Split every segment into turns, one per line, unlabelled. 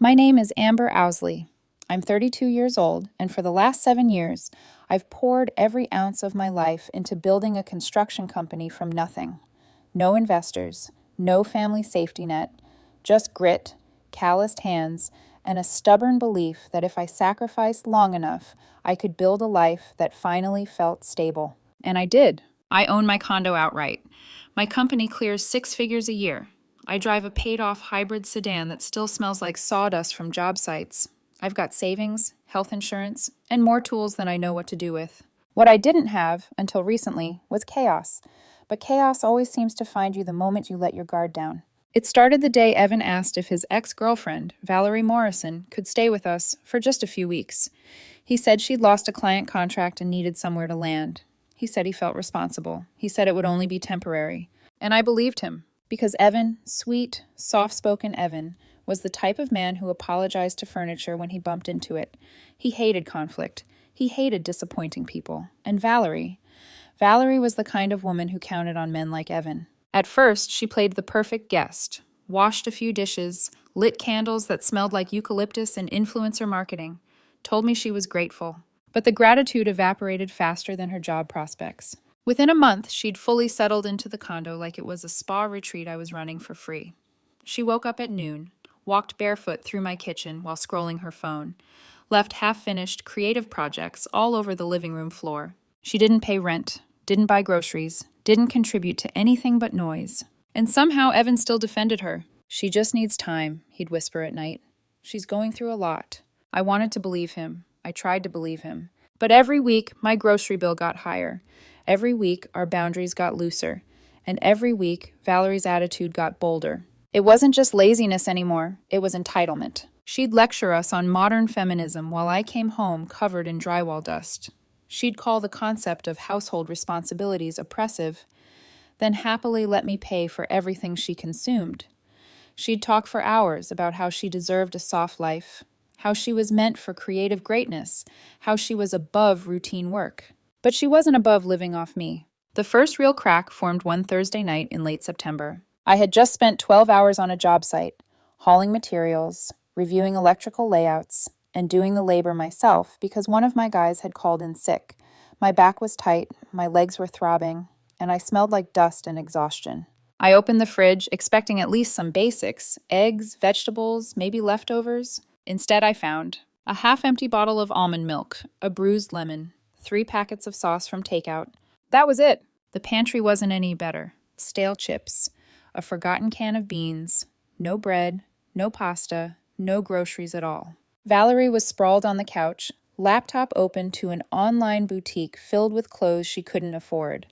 My name is Amber Owsley. I'm 32 years old, and for the last 7 years, I've poured every ounce of my life into building a construction company from nothing. No investors, no family safety net, just grit, calloused hands, and a stubborn belief that if I sacrificed long enough, I could build a life that finally felt stable. And I did. I own my condo outright. My company clears 6 figures a year. I drive a paid-off hybrid sedan that still smells like sawdust from job sites. I've got savings, health insurance, and more tools than I know what to do with. What I didn't have, until recently, was chaos. But chaos always seems to find you the moment you let your guard down. It started the day Evan asked if his ex-girlfriend, Valerie Morrison, could stay with us for just a few weeks. He said she'd lost a client contract and needed somewhere to land. He said he felt responsible. He said it would only be temporary. And I believed him. Because Evan, sweet, soft-spoken Evan, was the type of man who apologized to furniture when he bumped into it. He hated conflict. He hated disappointing people. And Valerie was the kind of woman who counted on men like Evan. At first, she played the perfect guest, washed a few dishes, lit candles that smelled like eucalyptus and influencer marketing, told me she was grateful. But the gratitude evaporated faster than her job prospects. Within a month, she'd fully settled into the condo like it was a spa retreat I was running for free. She woke up at noon, walked barefoot through my kitchen while scrolling her phone, left half-finished creative projects all over the living room floor. She didn't pay rent, didn't buy groceries, didn't contribute to anything but noise. And somehow Evan still defended her. "She just needs time," he'd whisper at night. "She's going through a lot." I wanted to believe him. I tried to believe him. But every week, my grocery bill got higher. Every week, our boundaries got looser. And every week, Valerie's attitude got bolder. It wasn't just laziness anymore, it was entitlement. She'd lecture us on modern feminism while I came home covered in drywall dust. She'd call the concept of household responsibilities oppressive, then happily let me pay for everything she consumed. She'd talk for hours about how she deserved a soft life, how she was meant for creative greatness, how she was above routine work. But she wasn't above living off me. The first real crack formed one Thursday night in late September. I had just spent 12 hours on a job site, hauling materials, reviewing electrical layouts, and doing the labor myself because one of my guys had called in sick. My back was tight, my legs were throbbing, and I smelled like dust and exhaustion. I opened the fridge, expecting at least some basics, eggs, vegetables, maybe leftovers. Instead, I found a half-empty bottle of almond milk, a bruised lemon, 3 packets of sauce from takeout. That was it. The pantry wasn't any better. Stale chips, a forgotten can of beans, no bread, no pasta, no groceries at all. Valerie was sprawled on the couch, laptop open to an online boutique filled with clothes she couldn't afford.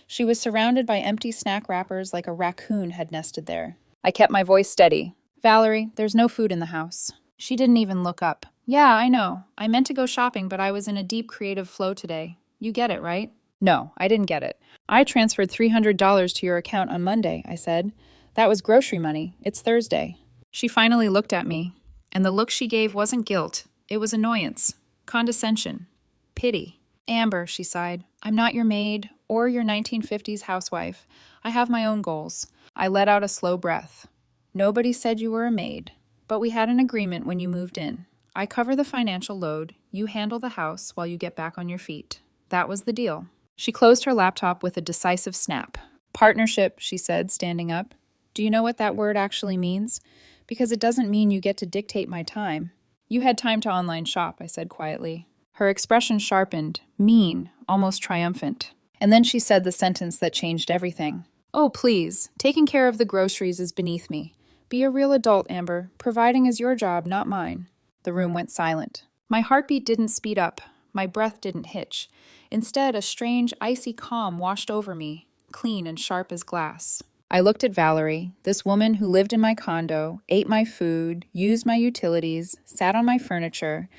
She was surrounded by empty snack wrappers like a raccoon had nested there. I kept my voice steady. "Valerie, there's no food in the house." She didn't even look up. "Yeah, I know. I meant to go shopping, but I was in a deep creative flow today. You get it, right?" No, I didn't get it. "I transferred $300 to your account on Monday," I said. "That was grocery money. It's Thursday." She finally looked at me, and the look she gave wasn't guilt. It was annoyance, condescension, pity. "Amber," she sighed, "I'm not your maid or your 1950s housewife. I have my own goals." I let out a slow breath. "Nobody said you were a maid, but we had an agreement when you moved in. I cover the financial load, you handle the house while you get back on your feet. That was the deal." She closed her laptop with a decisive snap. "Partnership," she said, standing up. "Do you know what that word actually means? Because it doesn't mean you get to dictate my time." "You had time to online shop," I said quietly. Her expression sharpened, mean, almost triumphant. And then she said the sentence that changed everything. "Oh, please, taking care of the groceries is beneath me. Be a real adult, Amber. Providing is your job, not mine." The room went silent. My heartbeat didn't speed up. My breath didn't hitch. Instead, a strange, icy calm washed over me, clean and sharp as glass. I looked at Valerie, this woman who lived in my condo, ate my food, used my utilities, sat on my furniture,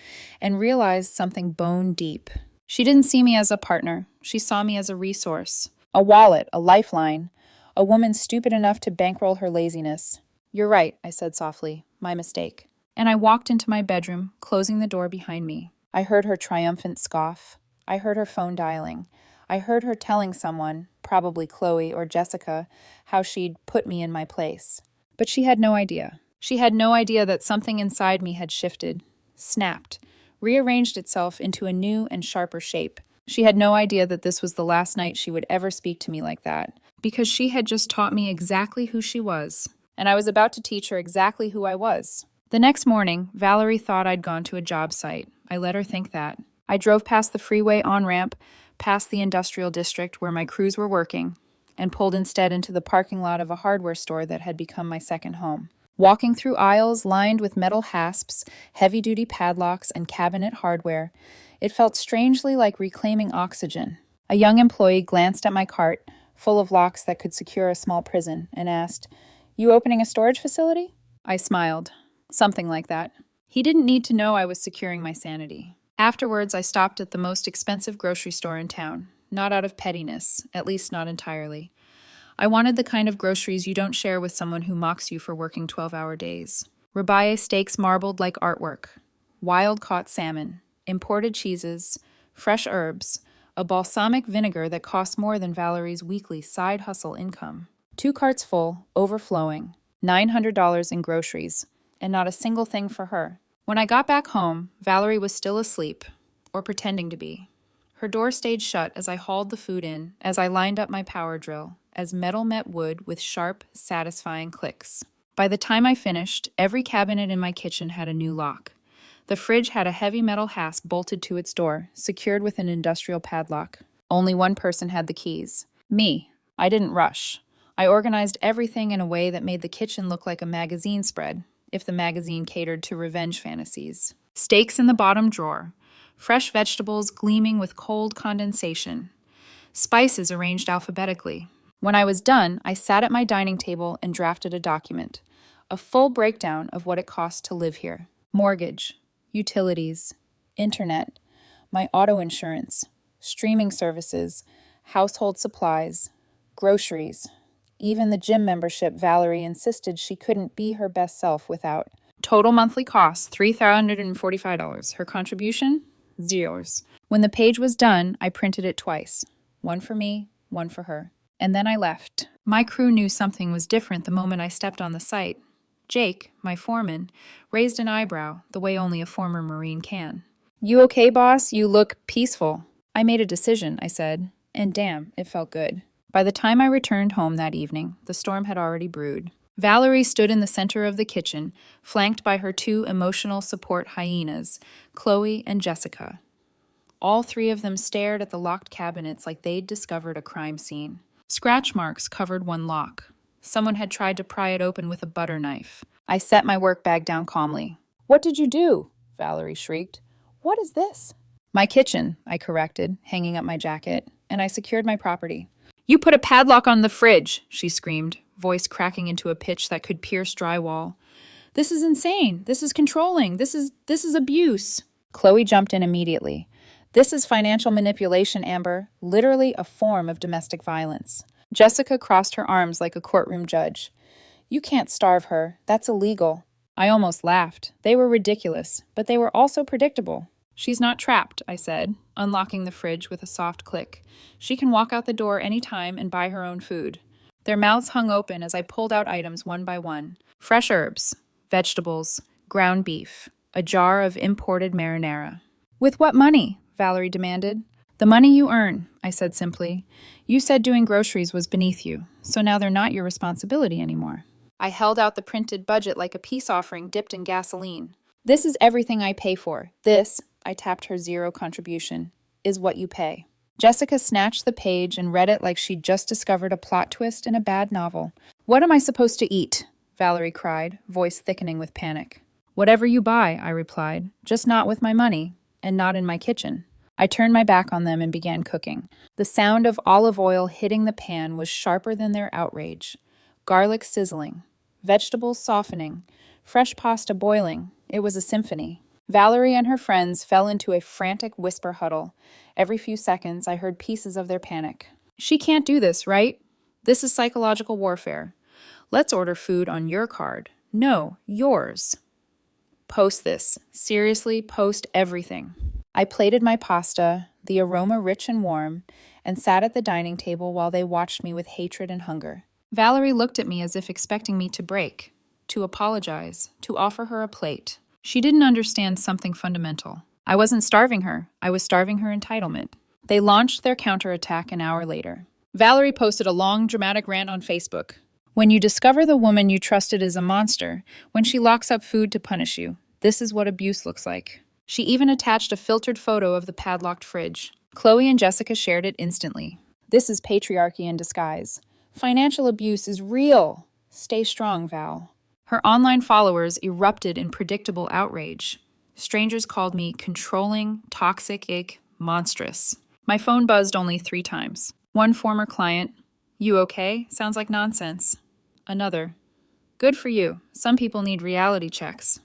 and realized something bone deep. She didn't see me as a partner. She saw me as a resource, a wallet, a lifeline, a woman stupid enough to bankroll her laziness. "You're right," I said softly. "My mistake." And I walked into my bedroom, closing the door behind me. I heard her triumphant scoff. I heard her phone dialing. I heard her telling someone, probably Chloe or Jessica, how she'd put me in my place. But she had no idea. She had no idea that something inside me had shifted, snapped, rearranged itself into a new and sharper shape. She had no idea that this was the last night she would ever speak to me like that, because she had just taught me exactly who she was, and I was about to teach her exactly who I was. The next morning, Valerie thought I'd gone to a job site. I let her think that. I drove past the freeway on-ramp, past the industrial district where my crews were working, and pulled instead into the parking lot of a hardware store that had become my second home. Walking through aisles lined with metal hasps, heavy-duty padlocks, and cabinet hardware, it felt strangely like reclaiming oxygen. A young employee glanced at my cart, full of locks that could secure a small prison, and asked, "You opening a storage facility?" I smiled. Something like that. He didn't need to know I was securing my sanity. Afterwards, I stopped at the most expensive grocery store in town, not out of pettiness, at least not entirely. I wanted the kind of groceries you don't share with someone who mocks you for working 12-hour days. Ribeye steaks marbled like artwork, wild-caught salmon, imported cheeses, fresh herbs, a balsamic vinegar that cost more than Valerie's weekly side hustle income. 2 carts full, overflowing, $900 in groceries, and not a single thing for her. When I got back home, Valerie was still asleep, or pretending to be. Her door stayed shut as I hauled the food in, as I lined up my power drill, as metal met wood with sharp, satisfying clicks. By the time I finished, every cabinet in my kitchen had a new lock. The fridge had a heavy metal hasp bolted to its door, secured with an industrial padlock. Only one person had the keys. Me. I didn't rush. I organized everything in a way that made the kitchen look like a magazine spread, if the magazine catered to revenge fantasies. Steaks in the bottom drawer, fresh vegetables gleaming with cold condensation, spices arranged alphabetically. When I was done, I sat at my dining table and drafted a document, a full breakdown of what it cost to live here. Mortgage, utilities, internet, my auto insurance, streaming services, household supplies, groceries, even the gym membership Valerie insisted she couldn't be her best self without. Total monthly cost, $345. Her contribution? Zeros. When the page was done, I printed it twice. One for me, one for her. And then I left. My crew knew something was different the moment I stepped on the site. Jake, my foreman, raised an eyebrow, the way only a former Marine can. "You okay, boss? You look peaceful." "I made a decision," I said, and damn, it felt good. By the time I returned home that evening, the storm had already brewed. Valerie stood in the center of the kitchen, flanked by her 2 emotional support hyenas, Chloe and Jessica. All 3 of them stared at the locked cabinets like they'd discovered a crime scene. Scratch marks covered one lock. Someone had tried to pry it open with a butter knife. I set my work bag down calmly. "What did you do?" Valerie shrieked. "What is this?" "My kitchen," I corrected, hanging up my jacket, and I secured my property. "You put a padlock on the fridge," she screamed, voice cracking into a pitch that could pierce drywall. "This is insane. This is controlling. This is abuse." Chloe jumped in immediately. "This is financial manipulation, Amber. Literally a form of domestic violence." Jessica crossed her arms like a courtroom judge. "You can't starve her. That's illegal." I almost laughed. They were ridiculous, but they were also predictable. "She's not trapped," I said, unlocking the fridge with a soft click. "She can walk out the door any time and buy her own food." Their mouths hung open as I pulled out items one by one. Fresh herbs, vegetables, ground beef, a jar of imported marinara. "With what money?" Valerie demanded. "The money you earn," I said simply. "You said doing groceries was beneath you, so now they're not your responsibility anymore." I held out the printed budget like a peace offering dipped in gasoline. "This is everything I pay for. This," I tapped her 0 contribution, "is what you pay." Jessica snatched the page and read it like she'd just discovered a plot twist in a bad novel. "What am I supposed to eat?" Valerie cried, voice thickening with panic. "Whatever you buy," I replied, "just not with my money, and not in my kitchen." I turned my back on them and began cooking. The sound of olive oil hitting the pan was sharper than their outrage. Garlic sizzling, vegetables softening, fresh pasta boiling. It was a symphony. Valerie and her friends fell into a frantic whisper huddle. Every few seconds, I heard pieces of their panic. "She can't do this, right? This is psychological warfare. Let's order food on your card. No, yours. Post this. Seriously, post everything." I plated my pasta, the aroma rich and warm, and sat at the dining table while they watched me with hatred and hunger. Valerie looked at me as if expecting me to break. to apologize, to offer her a plate. She didn't understand something fundamental. I wasn't starving her, I was starving her entitlement. They launched their counterattack an hour later. Valerie posted a long, dramatic rant on Facebook. When you discover the woman you trusted is a monster, when she locks up food to punish you, this is what abuse looks like. She even attached a filtered photo of the padlocked fridge. Chloe and Jessica shared it instantly. This is patriarchy in disguise. Financial abuse is real. Stay strong, Val. Her online followers erupted in predictable outrage. Strangers called me controlling, toxic, ick, monstrous. My phone buzzed only 3 times. One former client, "You okay? Sounds like nonsense." Another, "Good for you. Some people need reality checks."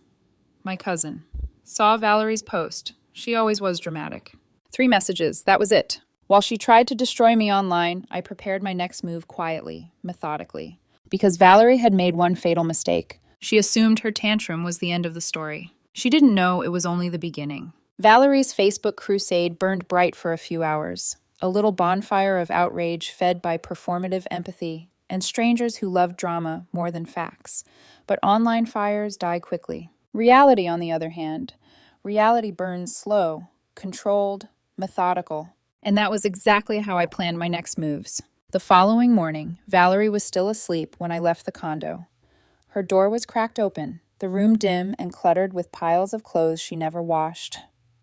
My cousin, "Saw Valerie's post. She always was dramatic." 3 messages, that was it. While she tried to destroy me online, I prepared my next move quietly, methodically. Because Valerie had made one fatal mistake. She assumed her tantrum was the end of the story. She didn't know it was only the beginning. Valerie's Facebook crusade burned bright for a few hours. A little bonfire of outrage fed by performative empathy and strangers who loved drama more than facts. But online fires die quickly. Reality, on the other hand, reality burns slow, controlled, methodical. And that was exactly how I planned my next moves. The following morning, Valerie was still asleep when I left the condo. Her door was cracked open, the room dim and cluttered with piles of clothes she never washed.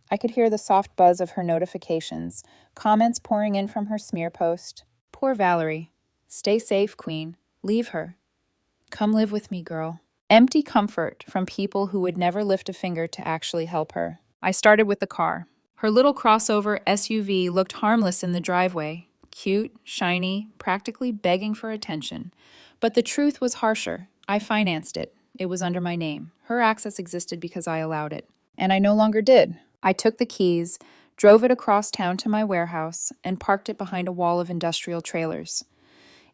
I could hear the soft buzz of her notifications, comments pouring in from her smear post. Poor Valerie. Stay safe, Queen. Leave her. Come live with me, girl. Empty comfort from people who would never lift a finger to actually help her. I started with the car. Her little crossover SUV looked harmless in the driveway. Cute, shiny, practically begging for attention. But the truth was harsher. I financed it. It was under my name. Her access existed because I allowed it. And I no longer did. I took the keys, drove it across town to my warehouse, and parked it behind a wall of industrial trailers.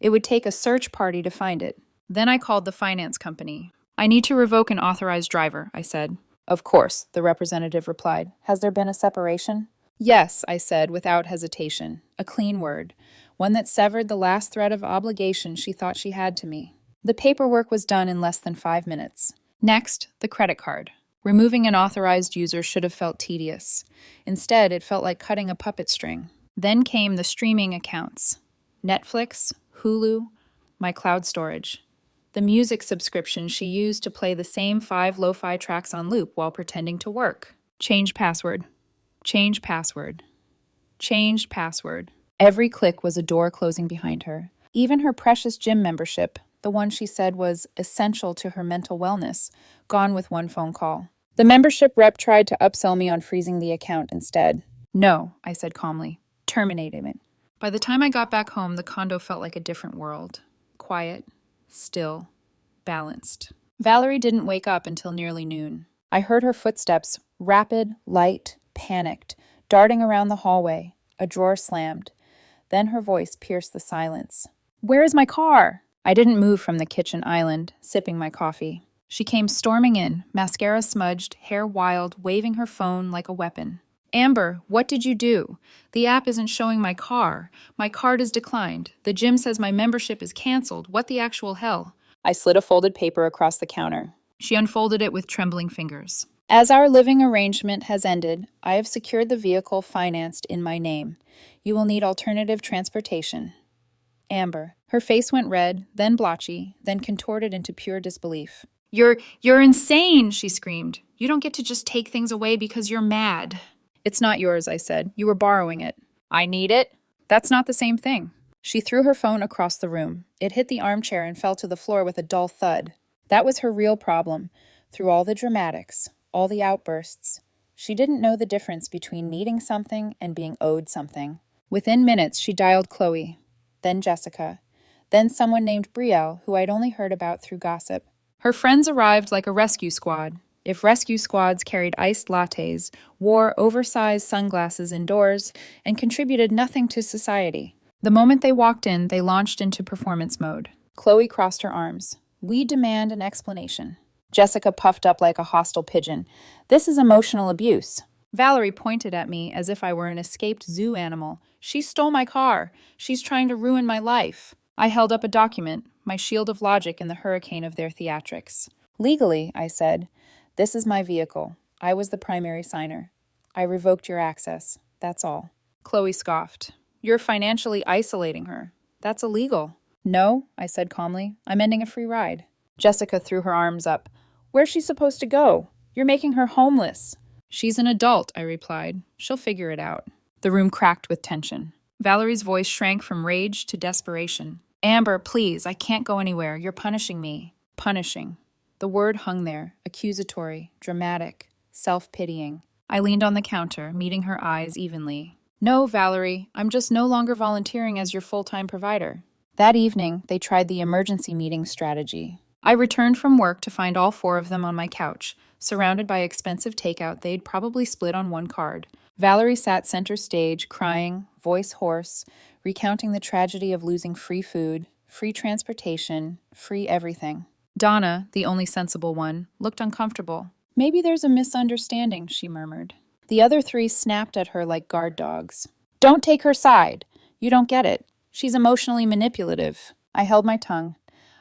It would take a search party to find it. Then I called the finance company. "I need to revoke an authorized driver," I said. "Of course," the representative replied. "Has there been a separation?" "Yes," I said without hesitation. A clean word. One that severed the last thread of obligation she thought she had to me. The paperwork was done in less than 5 minutes. Next, the credit card. Removing an authorized user should have felt tedious. Instead, it felt like cutting a puppet string. Then came the streaming accounts. Netflix, Hulu, my cloud storage. The music subscription she used to play the same 5 lo-fi tracks on loop while pretending to work. Change password. Change password. Changed password. Every click was a door closing behind her. Even her precious gym membership, the one she said was essential to her mental wellness, gone with one phone call. The membership rep tried to upsell me on freezing the account instead. "No," I said calmly. "Terminating it." By the time I got back home, the condo felt like a different world. Quiet, still, balanced. Valerie didn't wake up until nearly noon. I heard her footsteps, rapid, light, panicked, darting around the hallway. A drawer slammed. Then her voice pierced the silence. "Where is my car?" I didn't move from the kitchen island, sipping my coffee. She came storming in, mascara smudged, hair wild, waving her phone like a weapon. "Amber, what did you do? The app isn't showing my car. My card is declined. The gym says my membership is canceled. What the actual hell?" I slid a folded paper across the counter. She unfolded it with trembling fingers. "As our living arrangement has ended, I have secured the vehicle financed in my name. You will need alternative transportation. Amber." Her face went red, then blotchy, then contorted into pure disbelief. You're insane," she screamed. "You don't get to just take things away because you're mad." "It's not yours," I said. "You were borrowing it." "I need it." "That's not the same thing." She threw her phone across the room. It hit the armchair and fell to the floor with a dull thud. That was her real problem. Through all the dramatics, all the outbursts, she didn't know the difference between needing something and being owed something. Within minutes, she dialed Chloe, then Jessica, then someone named Brielle, who I'd only heard about through gossip. Her friends arrived like a rescue squad. If rescue squads carried iced lattes, wore oversized sunglasses indoors, and contributed nothing to society. The moment they walked in, they launched into performance mode. Chloe crossed her arms. "We demand an explanation." Jessica puffed up like a hostile pigeon. "This is emotional abuse." Valerie pointed at me as if I were an escaped zoo animal. "She stole my car. She's trying to ruin my life." I held up a document, my shield of logic in the hurricane of their theatrics. Legally, I said, this is my vehicle. I was the primary signer. I revoked your access. That's all. Chloe scoffed. You're financially isolating her. That's illegal. No, I said calmly. I'm ending a free ride. Jessica threw her arms up. Where's she supposed to go? You're making her homeless. She's an adult, I replied. She'll figure it out. The room cracked with tension. Valerie's voice shrank from rage to desperation. Amber, please, I can't go anywhere. You're punishing me. Punishing. The word hung there, accusatory, dramatic, self-pitying. I leaned on the counter, meeting her eyes evenly. No, Valerie, I'm just no longer volunteering as your full-time provider. That evening, they tried the emergency meeting strategy. I returned from work to find all four of them on my couch, surrounded by expensive takeout they'd probably split on one card. Valerie sat center stage, crying, voice hoarse, recounting the tragedy of losing free food, free transportation, free everything. Donna, the only sensible one, looked uncomfortable. Maybe there's a misunderstanding, she murmured. The other three snapped at her like guard dogs. Don't take her side. You don't get it. She's emotionally manipulative. I held my tongue.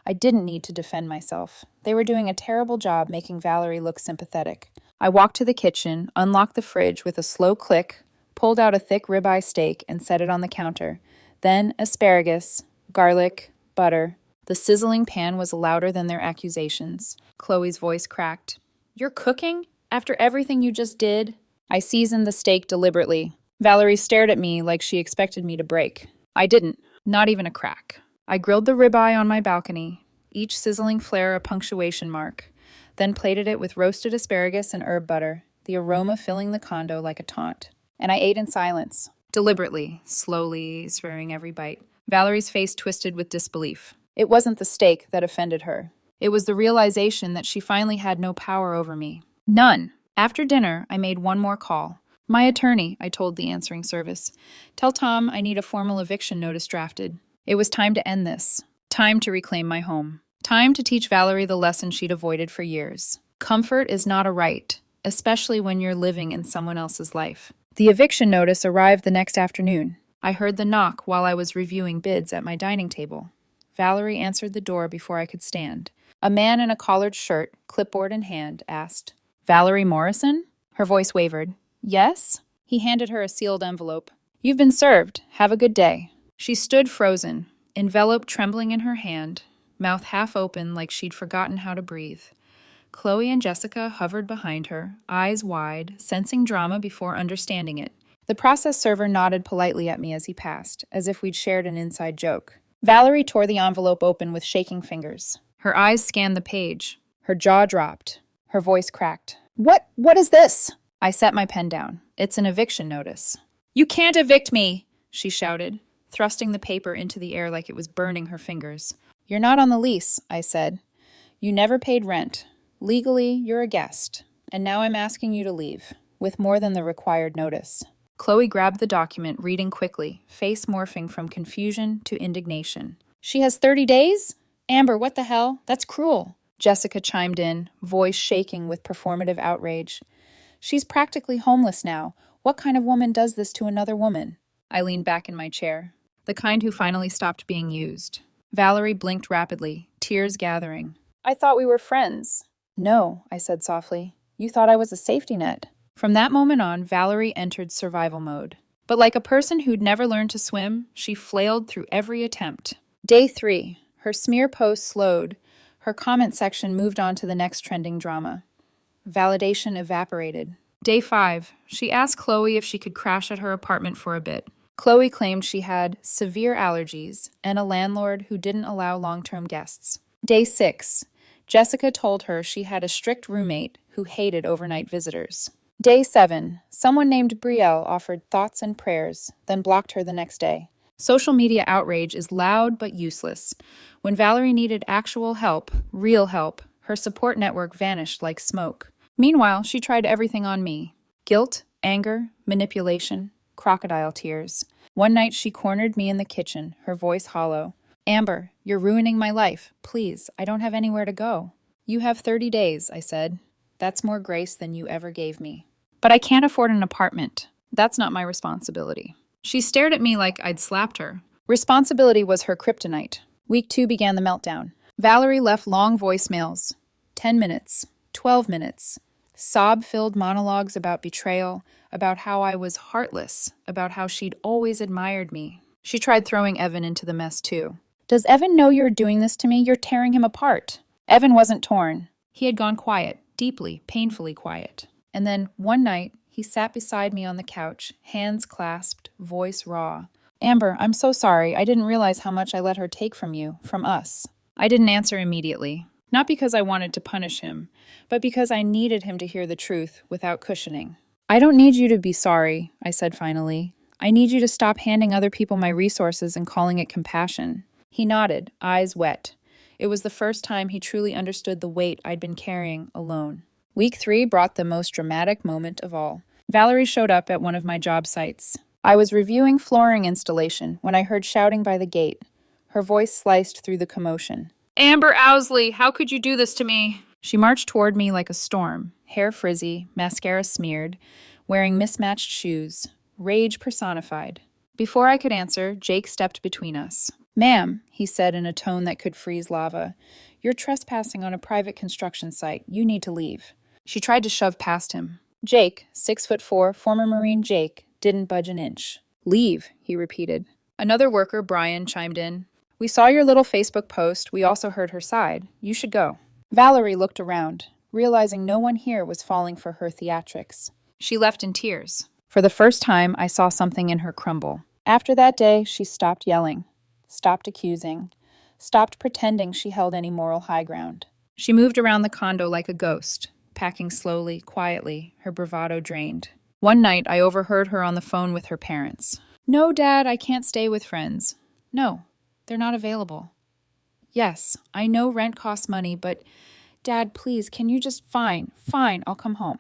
I didn't need to defend myself. They were doing a terrible job making Valerie look sympathetic. I walked to the kitchen, unlocked the fridge with a slow click, pulled out a thick ribeye steak and set it on the counter. Then asparagus, garlic, butter. The sizzling pan was louder than their accusations. Chloe's voice cracked. You're cooking? After everything you just did? I seasoned the steak deliberately. Valerie stared at me like she expected me to break. I didn't. Not even a crack. I grilled the ribeye on my balcony, each sizzling flare a punctuation mark, then plated it with roasted asparagus and herb butter, the aroma filling the condo like a taunt. And I ate in silence, deliberately, slowly, swearing every bite. Valerie's face twisted with disbelief. It wasn't the steak that offended her. It was the realization that she finally had no power over me. None. After dinner, I made one more call. My attorney, I told the answering service. Tell Tom I need a formal eviction notice drafted. It was time to end this. Time to reclaim my home. Time to teach Valerie the lesson she'd avoided for years. Comfort is not a right, especially when you're living in someone else's life. The eviction notice arrived the next afternoon. I heard the knock while I was reviewing bids at my dining table. Valerie answered the door before I could stand. A man in a collared shirt, clipboard in hand, asked, Valerie Morrison? Her voice wavered. Yes? He handed her a sealed envelope. You've been served. Have a good day. She stood frozen, envelope trembling in her hand, mouth half open like she'd forgotten how to breathe. Chloe and Jessica hovered behind her, eyes wide, sensing drama before understanding it. The process server nodded politely at me as he passed, as if we'd shared an inside joke. Valerie tore the envelope open with shaking fingers. Her eyes scanned the page. Her jaw dropped. Her voice cracked. What is this? I set my pen down. It's an eviction notice. You can't evict me, she shouted, thrusting the paper into the air like it was burning her fingers. You're not on the lease, I said. You never paid rent. Legally, you're a guest. And now I'm asking you to leave, with more than the required notice. Chloe grabbed the document, reading quickly, face morphing from confusion to indignation. She has 30 days? Amber, what the hell? That's cruel. Jessica chimed in, voice shaking with performative outrage. She's practically homeless now. What kind of woman does this to another woman? I leaned back in my chair. The kind who finally stopped being used. Valerie blinked rapidly, tears gathering. I thought we were friends. No, I said softly. You thought I was a safety net. From that moment on, Valerie entered survival mode. But like a person who'd never learned to swim, she flailed through every attempt. Day 3. Her smear post slowed. Her comment section moved on to the next trending drama. Validation evaporated. Day 5. She asked Chloe if she could crash at her apartment for a bit. Chloe claimed she had severe allergies and a landlord who didn't allow long-term guests. Day 6. Jessica told her she had a strict roommate who hated overnight visitors. Day 7. Someone named Brielle offered thoughts and prayers, then blocked her the next day. Social media outrage is loud but useless. When Valerie needed actual help, real help, her support network vanished like smoke. Meanwhile, she tried everything on me. Guilt, anger, manipulation, crocodile tears. One night she cornered me in the kitchen, her voice hollow. Amber, you're ruining my life. Please, I don't have anywhere to go. You have 30 days, I said. That's more grace than you ever gave me. But I can't afford an apartment. That's not my responsibility. She stared at me like I'd slapped her. Responsibility was her kryptonite. Week 2 began the meltdown. Valerie left long voicemails, 10 minutes, 12 minutes, sob-filled monologues about betrayal, about how I was heartless, about how she'd always admired me. She tried throwing Evan into the mess too. Does Evan know you're doing this to me? You're tearing him apart. Evan wasn't torn. He had gone quiet, deeply, painfully quiet. And then, one night, he sat beside me on the couch, hands clasped, voice raw. Amber, I'm so sorry. I didn't realize how much I let her take from you, from us. I didn't answer immediately. Not because I wanted to punish him, but because I needed him to hear the truth without cushioning. I don't need you to be sorry, I said finally. I need you to stop handing other people my resources and calling it compassion. He nodded, eyes wet. It was the first time he truly understood the weight I'd been carrying alone. Week 3 brought the most dramatic moment of all. Valerie showed up at one of my job sites. I was reviewing flooring installation when I heard shouting by the gate. Her voice sliced through the commotion. Amber Owsley, how could you do this to me? She marched toward me like a storm, hair frizzy, mascara smeared, wearing mismatched shoes, rage personified. Before I could answer, Jake stepped between us. Ma'am, he said in a tone that could freeze lava, you're trespassing on a private construction site. You need to leave. She tried to shove past him. Jake, 6'4", former Marine Jake, didn't budge an inch. Leave, he repeated. Another worker, Brian, chimed in. We saw your little Facebook post. We also heard her side. You should go. Valerie looked around, realizing no one here was falling for her theatrics. She left in tears. For the first time, I saw something in her crumble. After that day, she stopped yelling, stopped accusing, stopped pretending she held any moral high ground. She moved around the condo like a ghost, packing slowly, quietly, her bravado drained. One night, I overheard her on the phone with her parents. No, Dad, I can't stay with friends. No, they're not available. Yes, I know rent costs money, but Dad, please, can you just... Fine, I'll come home.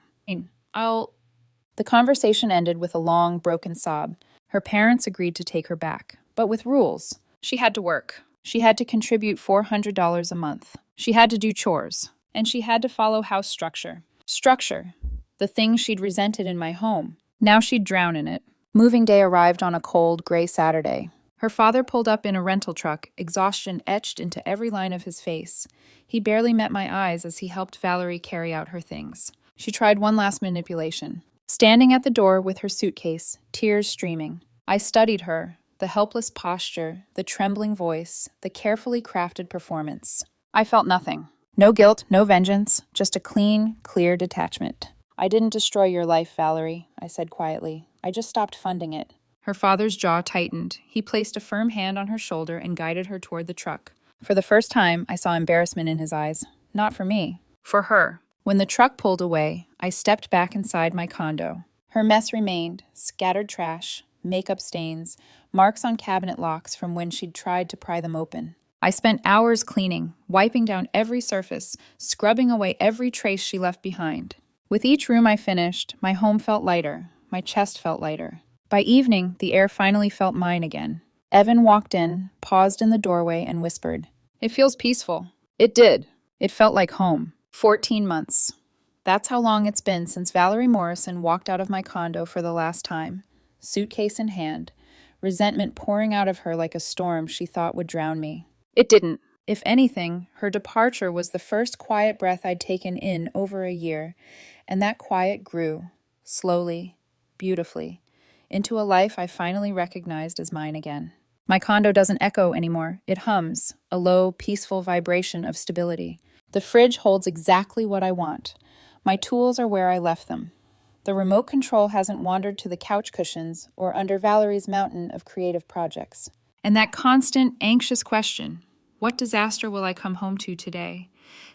The conversation ended with a long, broken sob. Her parents agreed to take her back, but with rules. She had to work. She had to contribute $400 a month. She had to do chores. And she had to follow house structure. Structure. The thing she'd resented in my home. Now she'd drown in it. Moving day arrived on a cold, gray Saturday. Her father pulled up in a rental truck, exhaustion etched into every line of his face. He barely met my eyes as he helped Valerie carry out her things. She tried one last manipulation. Standing at the door with her suitcase, tears streaming. I studied her, the helpless posture, the trembling voice, the carefully crafted performance. I felt nothing. No guilt, no vengeance, just a clean, clear detachment. I didn't destroy your life, Valerie, I said quietly. I just stopped funding it. Her father's jaw tightened. He placed a firm hand on her shoulder and guided her toward the truck. For the first time, I saw embarrassment in his eyes. Not for me. For her. When the truck pulled away, I stepped back inside my condo. Her mess remained, scattered trash, makeup stains, marks on cabinet locks from when she'd tried to pry them open. I spent hours cleaning, wiping down every surface, scrubbing away every trace she left behind. With each room I finished, my home felt lighter, my chest felt lighter. By evening, the air finally felt mine again. Evan walked in, paused in the doorway, and whispered, "It feels peaceful." It did. It felt like home. 14 months. That's how long it's been since Valerie Morrison walked out of my condo for the last time, suitcase in hand, resentment pouring out of her like a storm she thought would drown me. It didn't. If anything, her departure was the first quiet breath I'd taken in over a year, and that quiet grew, slowly, beautifully, into a life I finally recognized as mine again. My condo doesn't echo anymore. It hums, a low, peaceful vibration of stability. The fridge holds exactly what I want. My tools are where I left them. The remote control hasn't wandered to the couch cushions or under Valerie's mountain of creative projects. And that constant, anxious question, what disaster will I come home to today,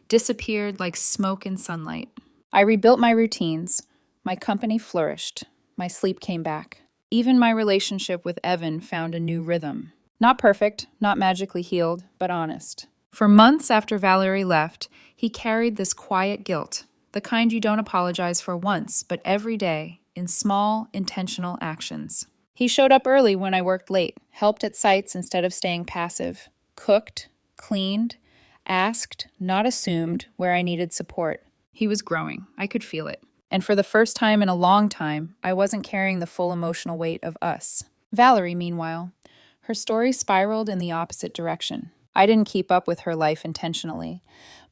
disappeared like smoke in sunlight. I rebuilt my routines. My company flourished. My sleep came back. Even my relationship with Evan found a new rhythm. Not perfect, not magically healed, but honest. For months after Valerie left, he carried this quiet guilt, the kind you don't apologize for once, but every day, in small, intentional actions. He showed up early when I worked late, helped at sites instead of staying passive, cooked, cleaned, asked, not assumed, where I needed support. He was growing. I could feel it. And for the first time in a long time, I wasn't carrying the full emotional weight of us. Valerie, meanwhile, her story spiraled in the opposite direction. I didn't keep up with her life intentionally.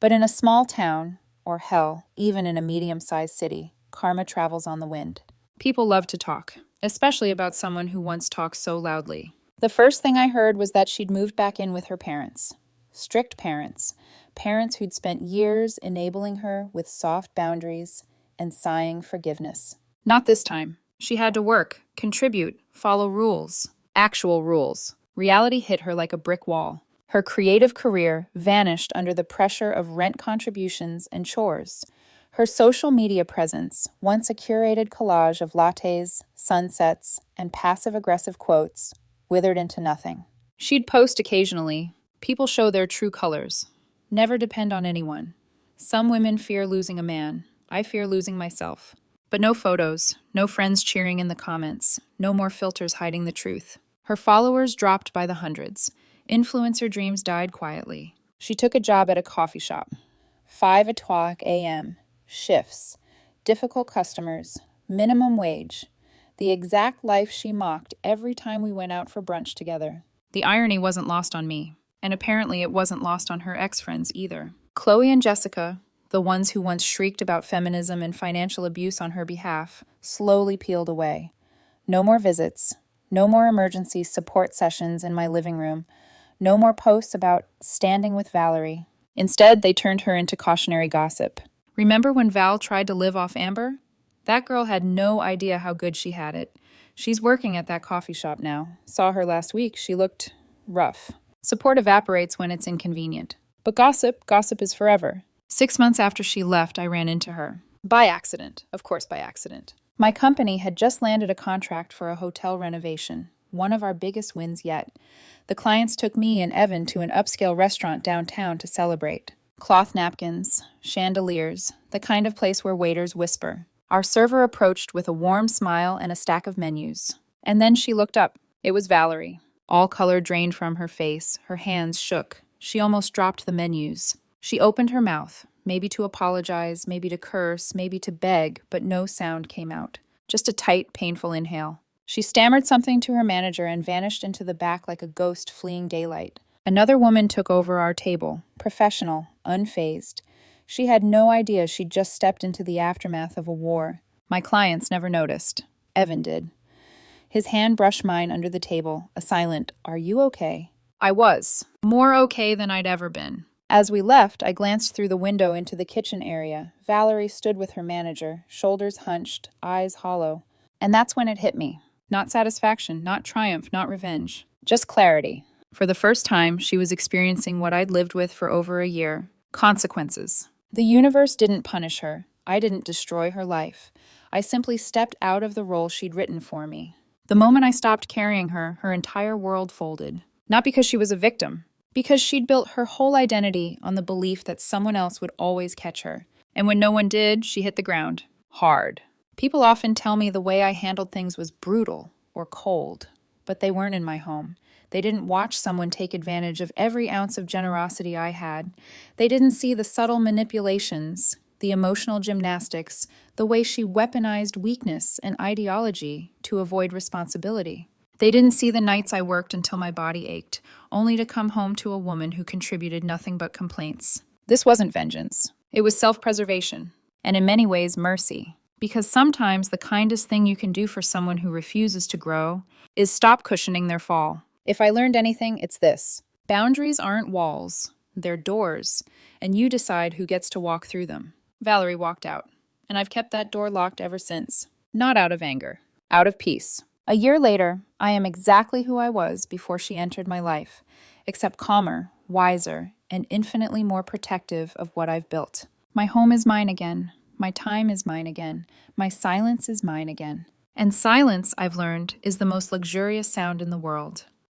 But in a small town, or hell, even in a medium-sized city, karma travels on the wind. People love to talk, especially about someone who once talked so loudly. The first thing I heard was that she'd moved back in with her parents. Strict parents. Parents who'd spent years enabling her with soft boundaries and sighing forgiveness. Not this time. She had to work, contribute, follow rules. Actual rules. Reality hit her like a brick wall. Her creative career vanished under the pressure of rent contributions and chores. Her social media presence, once a curated collage of lattes, sunsets, and passive-aggressive quotes, withered into nothing. She'd post occasionally. People show their true colors. Never depend on anyone. Some women fear losing a man. I fear losing myself. But no photos, no friends cheering in the comments, no more filters hiding the truth. Her followers dropped by the hundreds. Influencer dreams died quietly. She took a job at a coffee shop. 5 o'clock a.m. Shifts. Difficult customers. Minimum wage. The exact life she mocked every time we went out for brunch together. The irony wasn't lost on me, and apparently it wasn't lost on her ex-friends either. Chloe and Jessica, the ones who once shrieked about feminism and financial abuse on her behalf, slowly peeled away. No more visits. No more emergency support sessions in my living room. No more posts about standing with Valerie. Instead, they turned her into cautionary gossip. Remember when Val tried to live off Amber? That girl had no idea how good she had it. She's working at that coffee shop now. Saw her last week. She looked rough. Support evaporates when it's inconvenient. But gossip is forever. 6 months after she left, I ran into her. By accident. Of course, by accident. My company had just landed a contract for a hotel renovation, one of our biggest wins yet. The clients took me and Evan to an upscale restaurant downtown to celebrate. Cloth napkins, chandeliers, the kind of place where waiters whisper. Our server approached with a warm smile and a stack of menus. And then she looked up. It was Valerie. All color drained from her face, her hands shook. She almost dropped the menus. She opened her mouth, maybe to apologize, maybe to curse, maybe to beg, but no sound came out. Just a tight, painful inhale. She stammered something to her manager and vanished into the back like a ghost fleeing daylight. Another woman took over our table, professional, unfazed. She had no idea she'd just stepped into the aftermath of a war. My clients never noticed. Evan did. His hand brushed mine under the table, a silent, "Are you okay?" I was. More okay than I'd ever been. As we left, I glanced through the window into the kitchen area. Valerie stood with her manager, shoulders hunched, eyes hollow. And that's when it hit me. Not satisfaction, not triumph, not revenge. Just clarity. For the first time, she was experiencing what I'd lived with for over a year. Consequences. The universe didn't punish her. I didn't destroy her life. I simply stepped out of the role she'd written for me. The moment I stopped carrying her, her entire world folded. Not because she was a victim. Because she'd built her whole identity on the belief that someone else would always catch her. And when no one did, she hit the ground. Hard. People often tell me the way I handled things was brutal or cold. But they weren't in my home. They didn't watch someone take advantage of every ounce of generosity I had. They didn't see the subtle manipulations, the emotional gymnastics, the way she weaponized weakness and ideology to avoid responsibility. They didn't see the nights I worked until my body ached, only to come home to a woman who contributed nothing but complaints. This wasn't vengeance. It was self-preservation, and in many ways, mercy. Because sometimes the kindest thing you can do for someone who refuses to grow is stop cushioning their fall. If I learned anything, it's this. Boundaries aren't walls. They're doors, and you decide who gets to walk through them. Valerie walked out, and I've kept that door locked ever since. Not out of anger, out of peace. A year later, I am exactly who I was before she entered my life, except calmer, wiser, and infinitely more protective of what I've built. My home is mine again. My time is mine again. My silence is mine again. And silence, I've learned, is the most luxurious sound in the world.